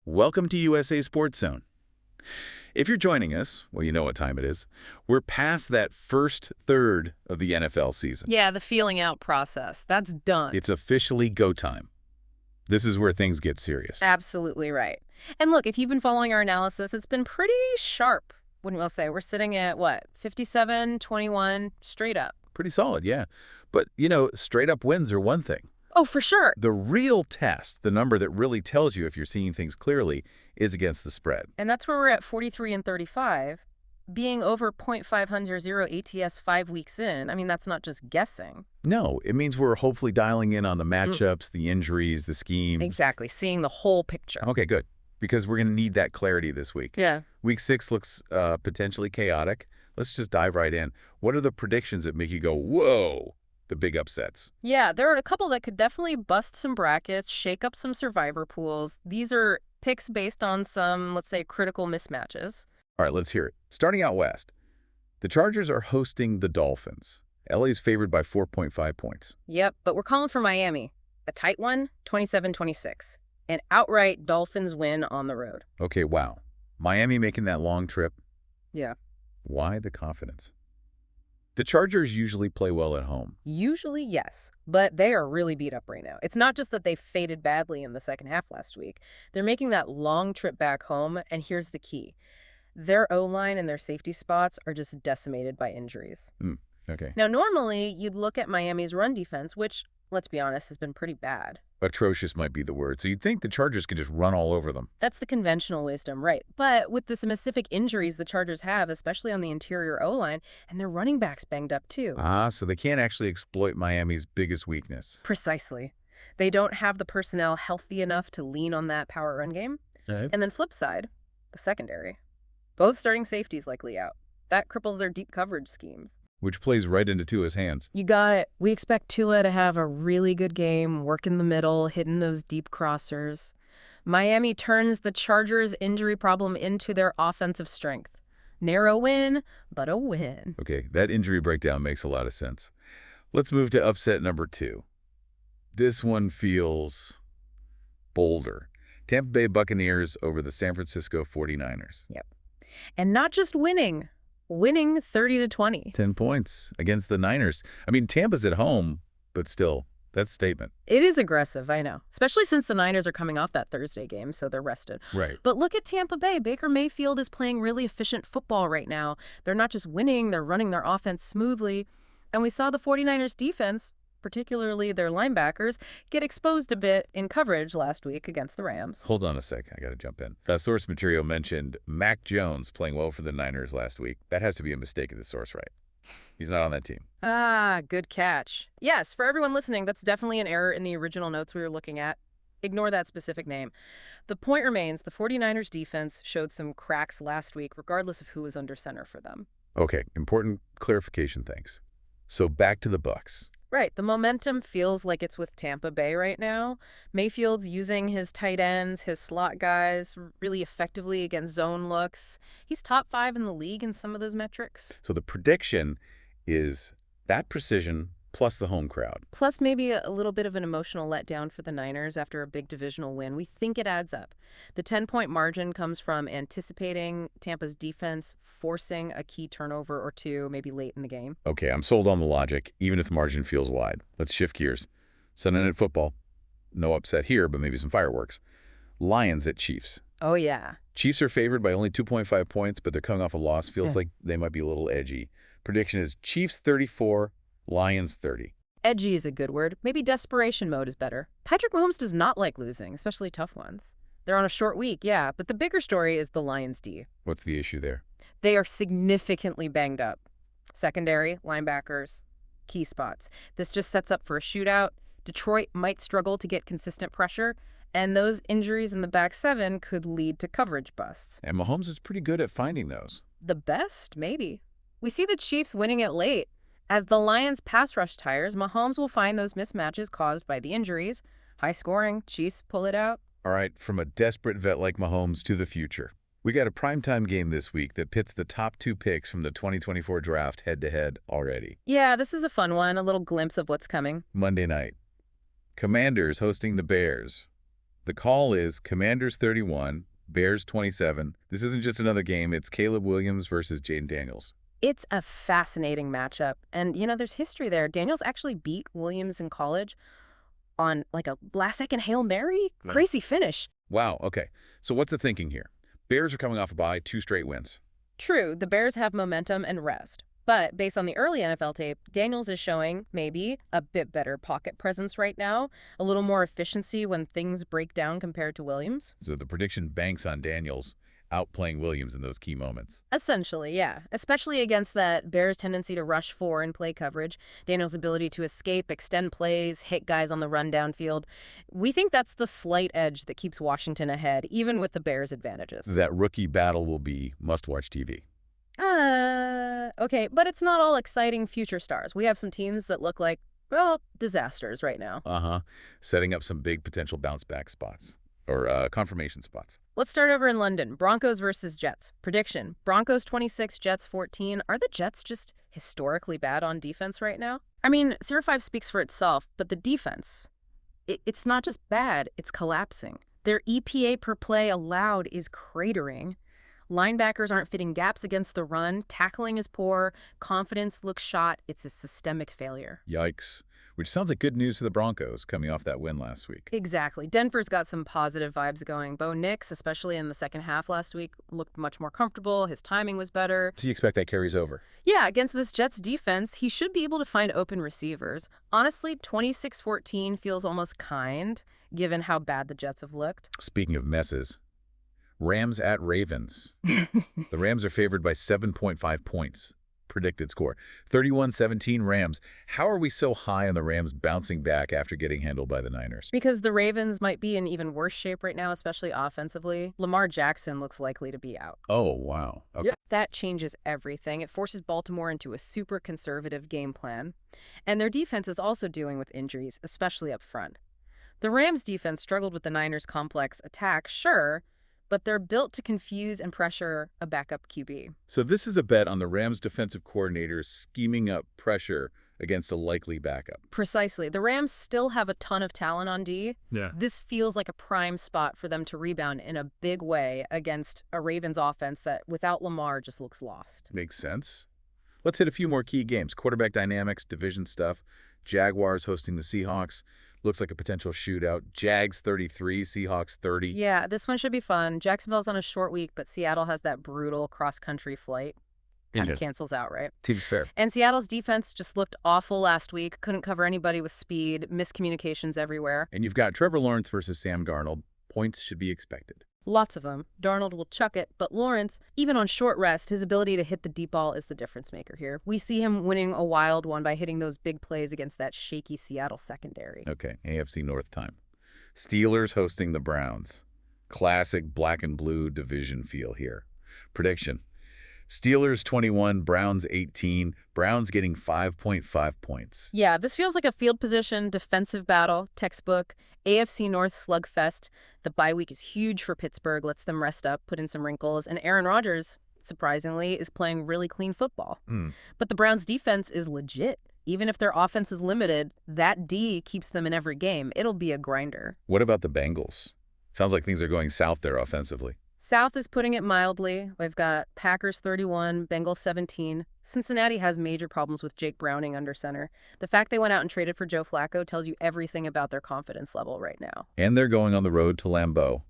Welcome to USA Sports Zone. If you're joining us, well, you know what time it is. We're past that first third of the NFL season. Yeah, the feeling out process. That's done. It's officially go time. This is where things get serious. Absolutely right. And look, if you've been following our analysis, it's been pretty sharp, wouldn't we say? We're sitting at, what, 57-21 straight up. Pretty solid, yeah. But, straight up wins are one thing. Oh, for sure. The real test, the number that really tells you if you're seeing things clearly, is against the spread. And that's where we're at 43-35, being over .500 ATS 5 weeks in. I mean, that's not just guessing. No, it means we're hopefully dialing in on the matchups, the injuries, the schemes. Exactly, seeing the whole picture. Okay, good. Because we're going to need that clarity this week. Yeah. Week 6 looks potentially chaotic. Let's just dive right in. What are the predictions that make you go, whoa, the big upsets? Yeah, there are a couple that could definitely bust some brackets, shake up some survivor pools. These are picks based on some, let's say, critical mismatches. All right, let's hear it. Starting out west, the Chargers are hosting the Dolphins. LA's favored by 4.5 points. Yep, but we're calling for Miami. A tight one, 27-26. An outright Dolphins win on the road. Okay, wow. Miami making that long trip. Yeah. Why the confidence? The Chargers usually play well at home. Usually, yes, but they are really beat up right now. It's not just that they faded badly in the second half last week. They're making that long trip back home, and here's the key. Their O-line and their safety spots are just decimated by injuries. Okay. Now, normally, you'd look at Miami's run defense, which, let's be honest, has been pretty bad. Atrocious might be the word. So you'd think the Chargers could just run all over them. That's the conventional wisdom, right? But with the specific injuries the Chargers have, especially on the interior O-line, and their running backs banged up too. So they can't actually exploit Miami's biggest weakness. Precisely. They don't have the personnel healthy enough to lean on that power run game. Right. And then flip side, the secondary. Both starting safeties likely out. That cripples their deep coverage schemes. Which plays right into Tua's hands. You got it. We expect Tua to have a really good game, work in the middle, hitting those deep crossers. Miami turns the Chargers' injury problem into their offensive strength. Narrow win, but a win. Okay, that injury breakdown makes a lot of sense. Let's move to upset number 2. This one feels bolder. Tampa Bay Buccaneers over the San Francisco 49ers. Yep. And not just winning 30-20. 10 points against the Niners. I mean, Tampa's at home, but still, that's a statement. It is aggressive, I know. Especially since the Niners are coming off that Thursday game, so they're rested. Right. But look at Tampa Bay. Baker Mayfield is playing really efficient football right now. They're not just winning, they're running their offense smoothly. And we saw the 49ers defense, particularly their linebackers, get exposed a bit in coverage last week against the Rams. Hold on a sec. I got to jump in. Source material mentioned Mac Jones playing well for the Niners last week. That has to be a mistake of the source, right? He's not on that team. Ah, good catch. Yes, for everyone listening, that's definitely an error in the original notes we were looking at. Ignore that specific name. The point remains, the 49ers defense showed some cracks last week, regardless of who was under center for them. Okay, important clarification, thanks. So back to the Bucs. Right. The momentum feels like it's with Tampa Bay right now. Mayfield's using his tight ends, his slot guys really effectively against zone looks. He's top 5 in the league in some of those metrics. So the prediction is that precision plus the home crowd. Plus maybe a little bit of an emotional letdown for the Niners after a big divisional win. We think it adds up. The 10-point margin comes from anticipating Tampa's defense forcing a key turnover or two, maybe late in the game. Okay, I'm sold on the logic, even if the margin feels wide. Let's shift gears. Sunday Night Football. No upset here, but maybe some fireworks. Lions at Chiefs. Oh, yeah. Chiefs are favored by only 2.5 points, but they're coming off a loss. Feels like they might be a little edgy. Prediction is Chiefs 34, Lions 30. Edgy is a good word. Maybe desperation mode is better. Patrick Mahomes does not like losing, especially tough ones. They're on a short week, yeah, but the bigger story is the Lions D. What's the issue there? They are significantly banged up. Secondary, linebackers, key spots. This just sets up for a shootout. Detroit might struggle to get consistent pressure, and those injuries in the back 7 could lead to coverage busts. And Mahomes is pretty good at finding those. The best, maybe. We see the Chiefs winning it late. As the Lions' pass rush tires, Mahomes will find those mismatches caused by the injuries. High scoring, Chiefs pull it out. All right, from a desperate vet like Mahomes to the future. We got a primetime game this week that pits the top 2 picks from the 2024 draft head-to-head already. Yeah, this is a fun one, a little glimpse of what's coming. Monday night. Commanders hosting the Bears. The call is Commanders 31, Bears 27. This isn't just another game. It's Caleb Williams versus Jaden Daniels. It's a fascinating matchup. And, there's history there. Daniels actually beat Williams in college on like a last-second Hail Mary. Yeah. Crazy finish. Wow, okay. So what's the thinking here? Bears are coming off a bye, 2 straight wins. True, the Bears have momentum and rest. But based on the early NFL tape, Daniels is showing maybe a bit better pocket presence right now, a little more efficiency when things break down compared to Williams. So the prediction banks on Daniels outplaying Williams in those key moments. Essentially, yeah. Especially against that Bears' tendency to rush 4 in play coverage, Daniels' ability to escape, extend plays, hit guys on the rundown field. We think that's the slight edge that keeps Washington ahead, even with the Bears' advantages. That rookie battle will be must-watch TV. Okay, but it's not all exciting future stars. We have some teams that look like, well, disasters right now. Setting up some big potential bounce-back spots, or confirmation spots. Let's start over in London. Broncos versus Jets. Prediction, Broncos 26, Jets 14. Are the Jets just historically bad on defense right now? I mean, 0-5 speaks for itself, but the defense, it's not just bad, it's collapsing. Their EPA per play allowed is cratering. Linebackers aren't fitting gaps against the run. Tackling is poor. Confidence looks shot. It's a systemic failure. Yikes. Which sounds like good news for the Broncos coming off that win last week. Exactly. Denver's got some positive vibes going. Bo Nix, especially in the second half last week, looked much more comfortable. His timing was better. So you expect that carries over? Yeah, against this Jets defense, he should be able to find open receivers. Honestly, 26-14 feels almost kind, given how bad the Jets have looked. Speaking of messes, Rams at Ravens. The Rams are favored by 7.5 points. Predicted score, 31-17 Rams. How are we so high on the Rams bouncing back after getting handled by the Niners? Because the Ravens might be in even worse shape right now, especially offensively. Lamar Jackson looks likely to be out. Oh, wow. Okay. That changes everything. It forces Baltimore into a super conservative game plan. And their defense is also dealing with injuries, especially up front. The Rams defense struggled with the Niners' complex attack, sure, but they're built to confuse and pressure a backup QB. So this is a bet on the Rams defensive coordinators scheming up pressure against a likely backup. Precisely. The Rams still have a ton of talent on D. Yeah. This feels like a prime spot for them to rebound in a big way against a Ravens offense that, without Lamar, just looks lost. Makes sense. Let's hit a few more key games. Quarterback dynamics, division stuff. Jaguars hosting the Seahawks. Looks like a potential shootout. Jags 33, Seahawks 30. Yeah, this one should be fun. Jacksonville's on a short week, but Seattle has that brutal cross-country flight. Kind of cancels out, right? Seems fair. And Seattle's defense just looked awful last week. Couldn't cover anybody with speed. Miscommunications everywhere. And you've got Trevor Lawrence versus Sam Darnold. Points should be expected. Lots of them. Darnold will chuck it, but Lawrence, even on short rest, his ability to hit the deep ball is the difference maker here. We see him winning a wild one by hitting those big plays against that shaky Seattle secondary. Okay, AFC North time. Steelers hosting the Browns. Classic black and blue division feel here. Prediction. Steelers 21, Browns 18. Browns getting 5.5 points. Yeah, this feels like a field position, defensive battle, textbook, AFC North slugfest. The bye week is huge for Pittsburgh, lets them rest up, put in some wrinkles, and Aaron Rodgers, surprisingly, is playing really clean football. But the Browns' defense is legit. Even if their offense is limited, that D keeps them in every game. It'll be a grinder. What about the Bengals? Sounds like things are going south there offensively. South is putting it mildly. We've got Packers 31, Bengals 17. Cincinnati has major problems with Jake Browning under center. The fact they went out and traded for Joe Flacco tells you everything about their confidence level right now. And they're going on the road to Lambeau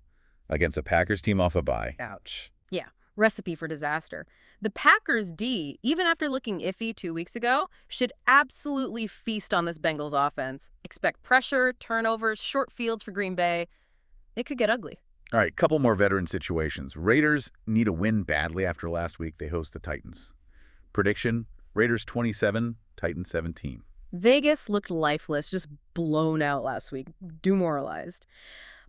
against a Packers team off a bye. Ouch. Yeah, recipe for disaster. The Packers D, even after looking iffy 2 weeks ago, should absolutely feast on this Bengals offense. Expect pressure, turnovers, short fields for Green Bay. It could get ugly. All right, couple more veteran situations. Raiders need a win badly after last week. They host the Titans. Prediction, Raiders 27, Titans 17. Vegas looked lifeless, just blown out last week, demoralized.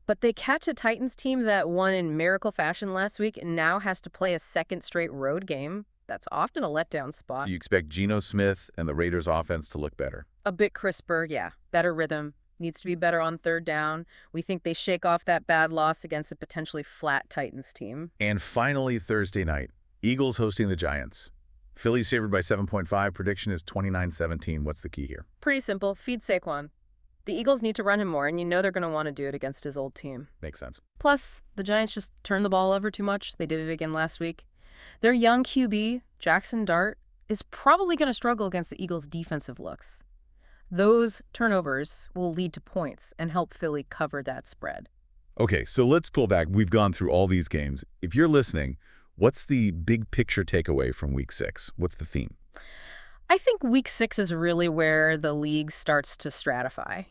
But they catch a Titans team that won in miracle fashion last week and now has to play a second straight road game. That's often a letdown spot. So you expect Geno Smith and the Raiders offense to look better? A bit crisper, yeah. Better rhythm. Needs to be better on third down. We think they shake off that bad loss against a potentially flat Titans team. And finally, Thursday night, Eagles hosting the Giants. Phillies favored by 7.5. Prediction is 29-17. What's the key here? Pretty simple. Feed Saquon. The Eagles need to run him more, and you know they're going to want to do it against his old team. Makes sense. Plus, the Giants just turned the ball over too much. They did it again last week. Their young QB, Jackson Dart, is probably going to struggle against the Eagles' defensive looks. Those turnovers will lead to points and help Philly cover that spread. Okay, so let's pull back. We've gone through all these games. If you're listening, what's the big picture takeaway from Week 6? What's the theme? I think week 6 is really where the league starts to stratify.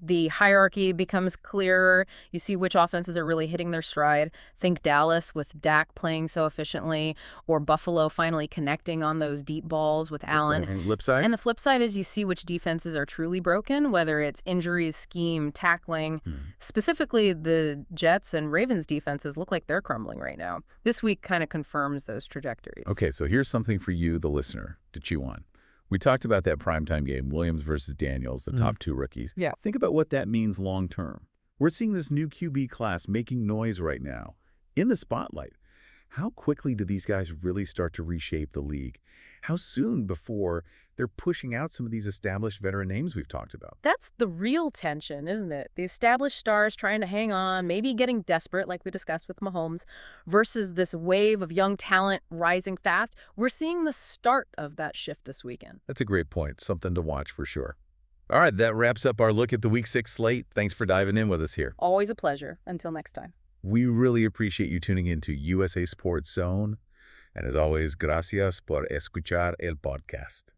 The hierarchy becomes clearer. You see which offenses are really hitting their stride. Think Dallas with Dak playing so efficiently, or Buffalo finally connecting on those deep balls with Allen. And flip side? And the flip side is you see which defenses are truly broken, whether it's injuries, scheme, tackling. Specifically, the Jets and Ravens defenses look like they're crumbling right now. This week kind of confirms those trajectories. Okay, so here's something for you, the listener, to chew on. We talked about that primetime game, Williams versus Daniels, the top two rookies. Yeah. Think about what that means long term. We're seeing this new QB class making noise right now, in the spotlight. How quickly do these guys really start to reshape the league? How soon before they're pushing out some of these established veteran names we've talked about? That's the real tension, isn't it? The established stars trying to hang on, maybe getting desperate, like we discussed with Mahomes, versus this wave of young talent rising fast. We're seeing the start of that shift this weekend. That's a great point. Something to watch for sure. All right, that wraps up our look at the Week 6 slate. Thanks for diving in with us here. Always a pleasure. Until next time. We really appreciate you tuning in to USA Sports Zone. And as always, gracias por escuchar el podcast.